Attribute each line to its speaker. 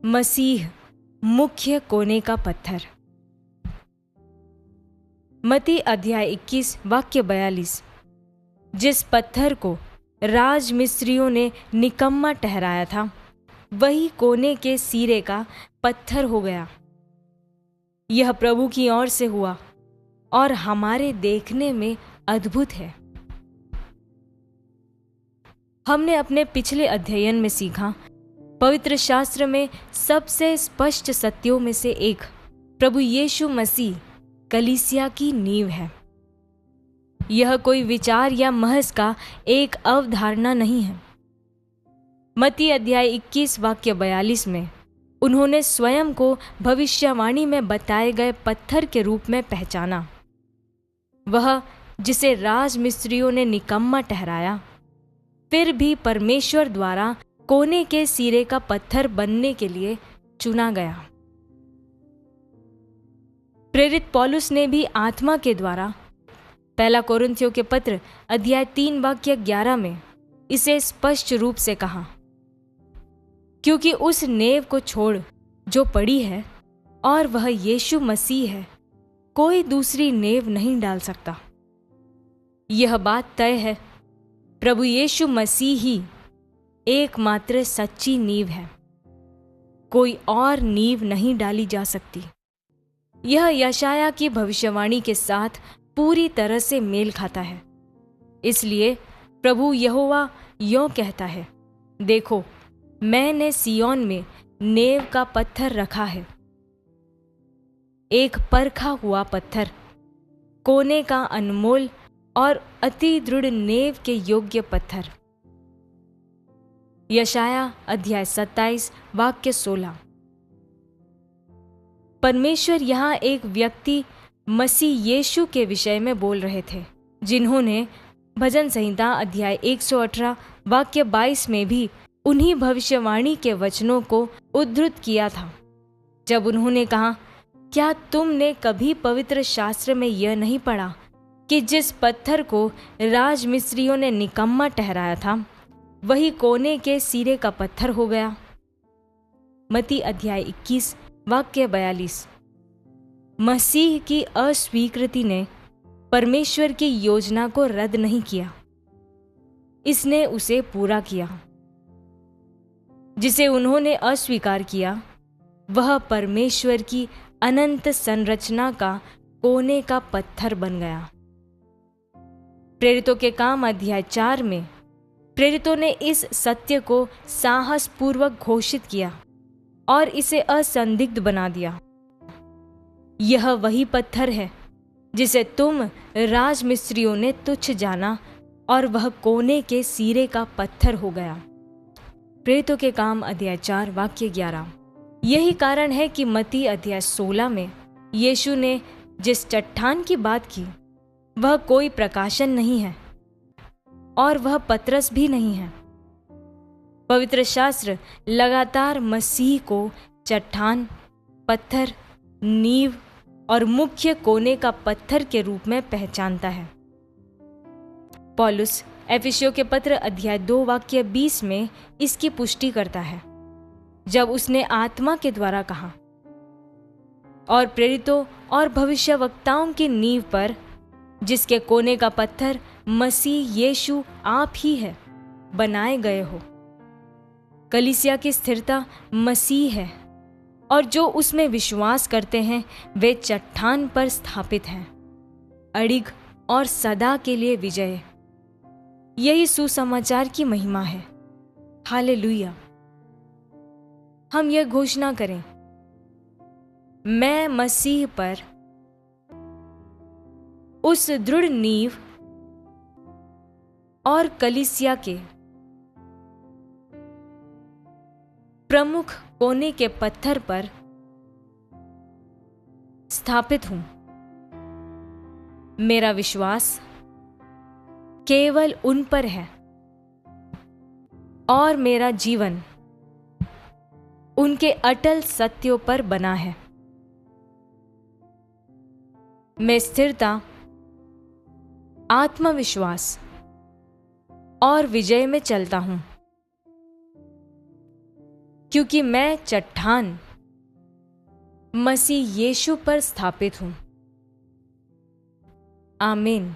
Speaker 1: मसीह मुख्य कोने का पत्थर। मत्ती अध्याय 21 वाक्य 42। जिस पत्थर को राजमिस्त्रियों ने निकम्मा ठहराया था, वही कोने के सिरे का पत्थर हो गया। यह प्रभु की ओर से हुआ और हमारे देखने में अद्भुत है। हमने अपने पिछले अध्ययन में सीखा, पवित्र शास्त्र में सबसे स्पष्ट सत्यों में से एक प्रभु यीशु मसीह कलीसिया की नींव है। यह कोई विचार या महज का एक अवधारणा नहीं है। मत्ती अध्याय 21 वाक्य 42 में उन्होंने स्वयं को भविष्यवाणी में बताए गए पत्थर के रूप में पहचाना। वह जिसे राजमिस्त्रियों ने निकम्मा ठहराया, फिर भी परमेश्वर द्वारा कोने के सिरे का पत्थर बनने के लिए चुना गया। प्रेरित पौलुस ने भी आत्मा के द्वारा पहला कोरिन्थियों के पत्र अध्याय 3 वाक्य 11 में इसे स्पष्ट रूप से कहा, क्योंकि उस नेव को छोड़ जो पड़ी है और वह यीशु मसीह है, कोई दूसरी नेव नहीं डाल सकता। यह बात तय है, प्रभु यीशु मसीह ही एकमात्र सच्ची नींव है, कोई और नींव नहीं डाली जा सकती। यह यशाया की भविष्यवाणी के साथ पूरी तरह से मेल खाता है। इसलिए प्रभु यहोवा यों कहता है, देखो, मैंने सिय्योन में नेव का पत्थर रखा है, एक परखा हुआ पत्थर, कोने का अनमोल और अति दृढ़ नेव के योग्य पत्थर। यशाया अध्याय 27 वाक्य 16। परमेश्वर यहाँ एक व्यक्ति मसीह यीशु के विषय में बोल रहे थे, जिन्होंने भजन संहिता अध्याय 118 वाक्य 22 में भी उन्हीं भविष्यवाणी के वचनों को उद्धृत किया था, जब उन्होंने कहा, क्या तुमने कभी पवित्र शास्त्र में यह नहीं पढ़ा कि जिस पत्थर को राजमिस्त्रियों ने निकम्मा ठहराया था, वही कोने के सिरे का पत्थर हो गया। मत्ती अध्याय 21 वाक्य 42। मसीह की अस्वीकृति ने परमेश्वर की योजना को रद्द नहीं किया, इसने उसे पूरा किया। जिसे उन्होंने अस्वीकार किया, वह परमेश्वर की अनंत संरचना का कोने का पत्थर बन गया। प्रेरितों के काम अध्याय 4 में प्रेरितों ने इस सत्य को साहसपूर्वक घोषित किया और इसे असंदिग्ध बना दिया। यह वही पत्थर है जिसे तुम राजमिस्त्रियों ने तुच्छ जाना और वह कोने के सिरे का पत्थर हो गया। प्रेरितों के काम अध्याय 4 वाक्य 11। यही कारण है कि मत्ती अध्याय 16 में यीशु ने जिस चट्टान की बात की, वह कोई प्रकाशन नहीं है और वह पतरस भी नहीं है। पवित्र शास्त्र लगातार मसीह को चट्टान, पत्थर, नींव और मुख्य कोने का पत्थर के रूप में पहचानता है। पौलुस एफिसियों के पत्र अध्याय 2 वाक्य 20 में इसकी पुष्टि करता है, जब उसने आत्मा के द्वारा कहा, और प्रेरितों और भविष्यवक्ताओं की नींव पर, जिसके कोने का पत्थर मसीह यीशु आप ही है, बनाए गए हो। कलीसिया की स्थिरता मसीह है और जो उसमें विश्वास करते हैं वे चट्टान पर स्थापित हैं, अडिग और सदा के लिए विजय। यही सुसमाचार की महिमा है। हालेलुया। हम यह घोषणा करें, मैं मसीह पर उस दृढ़ नींव और कलीसिया के प्रमुख कोने के पत्थर पर स्थापित हूं। मेरा विश्वास केवल उन पर है और मेरा जीवन उनके अटल सत्यों पर बना है। मैं स्थिरता, आत्मविश्वास और विजय में चलता हूं। क्योंकि मैं चट्टान मसीह यीशु पर स्थापित हूं। आमीन।